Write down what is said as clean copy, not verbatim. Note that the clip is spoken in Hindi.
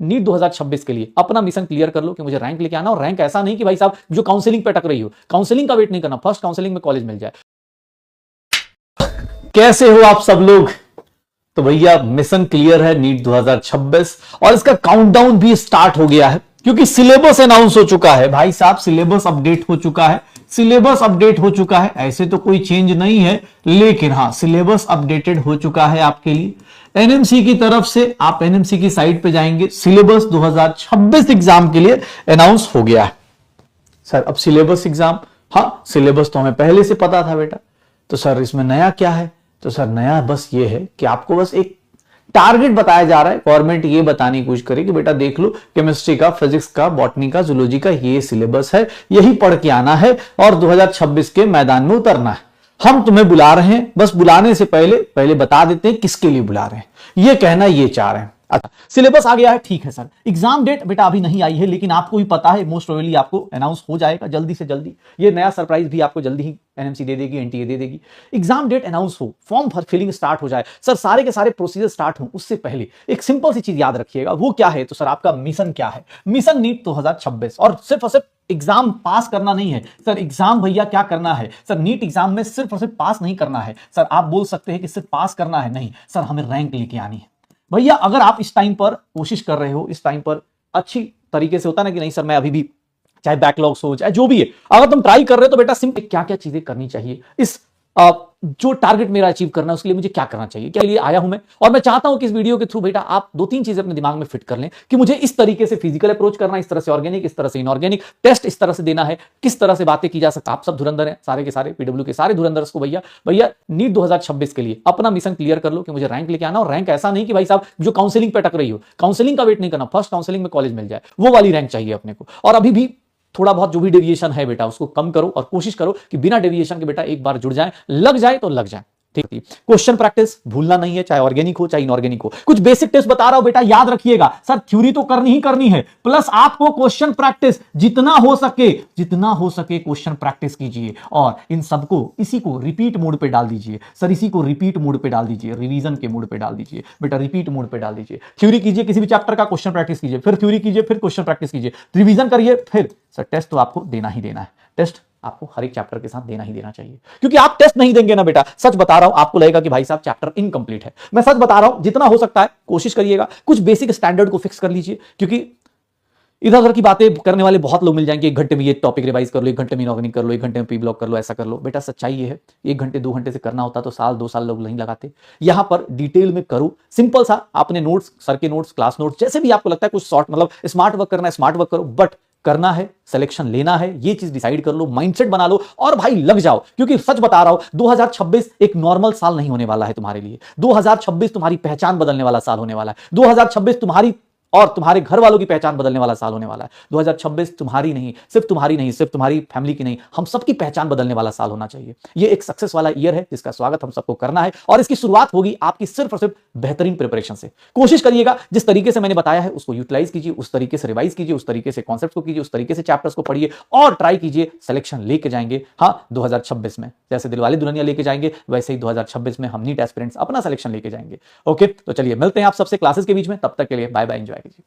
नीट 2026 के लिए अपना मिशन क्लियर कर लो कि मुझे रैंक लेके आना, और रैंक ऐसा नहीं कि भाई साहब जो काउंसलिंग पे अटक रही हो, काउंसलिंग का वेट नहीं करना, फर्स्ट काउंसलिंग में कॉलेज मिल जाए। कैसे हो आप सब लोग? तो भैया मिशन क्लियर है नीट 2026 और इसका काउंटडाउन भी स्टार्ट हो गया है क्योंकि सिलेबस अनाउंस हो चुका है। भाई साहब सिलेबस अपडेट हो चुका है, सिलेबस अपडेट हो चुका है। ऐसे तो कोई चेंज नहीं है, लेकिन हां सिलेबस अपडेटेड हो चुका है आपके लिए एनएमसी की तरफ से। आप एनएमसी की साइट पे जाएंगे, सिलेबस 2026 एग्जाम के लिए अनाउंस हो गया है। सर अब सिलेबस एग्जाम, हाँ सिलेबस तो हमें पहले से पता था बेटा, तो सर इसमें नया क्या है? तो सर नया बस ये है कि आपको बस एक टारगेट बताया जा रहा है। गवर्नमेंट ये बताने की कोशिश करे कि बेटा देख लो केमिस्ट्री का, फिजिक्स का, बॉटनी का, जूलॉजी का ये सिलेबस है, यही पढ़ के आना है और 2026 के मैदान में उतरना है। हम तुम्हें बुला रहे हैं, बस बुलाने से पहले बता देते हैं किसके लिए बुला रहे हैं, ये कहना ये चाह रहे हैं। अच्छा सिलेबस आ गया है, ठीक है सर। एग्जाम डेट बेटा अभी नहीं आई है, लेकिन आपको भी पता है मोस्ट प्रोबेबली आपको अनाउंस हो जाएगा जल्दी से जल्दी। ये नया सरप्राइज भी आपको जल्दी ही एनएमसी दे देगी, एनटीए दे देगी। एग्जाम डेट अनाउंस हो, फॉर्म फिलिंग स्टार्ट हो जाए, सर सारे के सारे प्रोसीजर स्टार्ट हो, उससे पहले एक सिंपल सी चीज याद रखिएगा। वो क्या है? तो सर आपका मिशन क्या है? Mission NEET 2026। और सिर्फ एग्जाम पास करना नहीं है सर। एग्जाम भैया क्या करना है सर? नीट एग्जाम में सिर्फ और सिर्फ पास नहीं करना है सर। आप बोल सकते हैं कि सिर्फ पास करना है, नहीं सर, हमें रैंक लेके आनी है। भैया अगर आप इस टाइम पर कोशिश कर रहे हो, इस टाइम पर अच्छी तरीके से, होता ना कि नहीं सर मैं अभी भी, चाहे बैकलॉग्स हो चाहे जो भी है, अगर तुम ट्राई कर रहे हो तो बेटा सिंपल क्या क्या चीजें करनी चाहिए, इस जो टारगेट मेरा अचीव करना है उसके लिए मुझे क्या करना चाहिए, क्या लिए आया हूं मैं। और मैं चाहता हूं कि इस वीडियो के थ्रू बेटा आप दो तीन चीजें अपने दिमाग में फिट कर लें कि मुझे इस तरीके से फिजिकल अप्रोच करना है, इस तरह से ऑर्गेनिक, इस तरह से इनऑर्गेनिक, टेस्ट इस तरह से देना है, किस तरह से बातें की जा सकती। आप सब धुरंधर हैं, सारे के सारे पीडब्ल्यू के सारे धुरंधर को भैया नीट 2026 के लिए अपना मिशन क्लियर कर लो कि मुझे रैंक लेके आना, और रैंक ऐसा नहीं कि भाई साहब जो काउंसलिंग पे अटक रही हो, काउंसलिंग का वेट नहीं करना, फर्स्ट काउंसलिंग में कॉलेज मिल जाए, वो वाली रैंक चाहिए अपने को। और अभी भी थोड़ा बहुत जो भी डेविएशन है बेटा उसको कम करो और कोशिश करो कि बिना डेविएशन के बेटा एक बार जुड़ जाए, लग जाए तो लग जाए। ठीक है, क्वेश्चन प्रैक्टिस भूलना नहीं है, चाहे ऑर्गेनिक हो चाहे इनऑर्गेनिक हो। कुछ बेसिक टिप्स बता रहा हूं बेटा, याद रखिएगा। सर थ्योरी तो करनी ही करनी है, प्लस आपको क्वेश्चन प्रैक्टिस जितना हो सके क्वेश्चन प्रैक्टिस कीजिए, और इन सबको इसी को रिपीट मोड पे डाल दीजिए। सर इसी को रिपीट मोड पे डाल दीजिए, रिवीजन के मोड पे डाल दीजिए बेटा, रिपीट मोड पे डाल दीजिए। थ्योरी कीजिए किसी भी चैप्टर का, क्वेश्चन प्रैक्टिस कीजिए, फिर थ्योरी कीजिए, फिर क्वेश्चन प्रैक्टिस कीजिए, रिवीजन करिए, फिर सर टेस्ट तो आपको देना ही देना है। टेस्ट आपको हर एक चैप्टर के साथ देना ही देना चाहिए, क्योंकि आप टेस्ट नहीं देंगे ना बेटा, सच बता रहा हूं, आपको लगेगा कि भाई साहब चैप्टर इनकंप्लीट है। मैं सच बता रहा हूं, जितना हो सकता है कोशिश करिएगा, कुछ बेसिक स्टैंडर्ड को फिक्स कर लीजिए, क्योंकि इधर उधर की बातें करने वाले बहुत लोग मिल जाएंगे। 1 घंटे में ये टॉपिक रिवाइज कर लो, 1 घंटे में इनऑर्गेनिक कर लो, 1 घंटे में पी ब्लॉक कर लो, ऐसा कर लो। बेटा सच्चाई ये है, 1 घंटे 2 घंटे से करना होता तो साल 2 साल लोग नहीं लगाते। यहां पर डिटेल में करो, सिंपल सा आपने नोट्स, सर के नोट्स, क्लास नोट्स, जैसे भी आपको लगता है कुछ शॉर्ट, मतलब स्मार्ट वर्क करना है स्मार्ट वर्क करो, बट करना है, सिलेक्शन लेना है, ये चीज डिसाइड कर लो, माइंडसेट बना लो और भाई लग जाओ। क्योंकि सच बता रहा हूं 2026 एक नॉर्मल साल नहीं होने वाला है तुम्हारे लिए। 2026 तुम्हारी पहचान बदलने वाला साल होने वाला है। 2026 तुम्हारी और तुम्हारे घर वालों की पहचान बदलने वाला साल होने वाला है। 2026 तुम्हारी नहीं, सिर्फ तुम्हारी फैमिली की नहीं, हम सबकी पहचान बदलने वाला साल होना चाहिए। ये एक सक्सेस वाला ईयर है जिसका स्वागत हम सबको करना है, और इसकी शुरुआत होगी आपकी सिर्फ और सिर्फ बेहतरीन प्रिपरेशन से। कोशिश करिएगा जिस तरीके से मैंने बताया है उसको यूटिलाइज कीजिए, उस तरीके से रिवाइज कीजिए, उस तरीके से कॉन्सेप्ट को कीजिए, उस तरीके से चैप्टर्स को पढ़िए और ट्राई कीजिए, सिलेक्शन लेके जाएंगे। हाँ 2026 में जैसे दिलवाले दुल्हनिया लेके जाएंगे, वैसे ही 2026 में हम नीट एस्पिरेंट्स अपना सिलेक्शन लेके जाएंगे। ओके, तो चलिए मिलते हैं आप सबसे क्लासेस के बीच में, तब तक के लिए बाय बाय, एंजॉय कीजिए।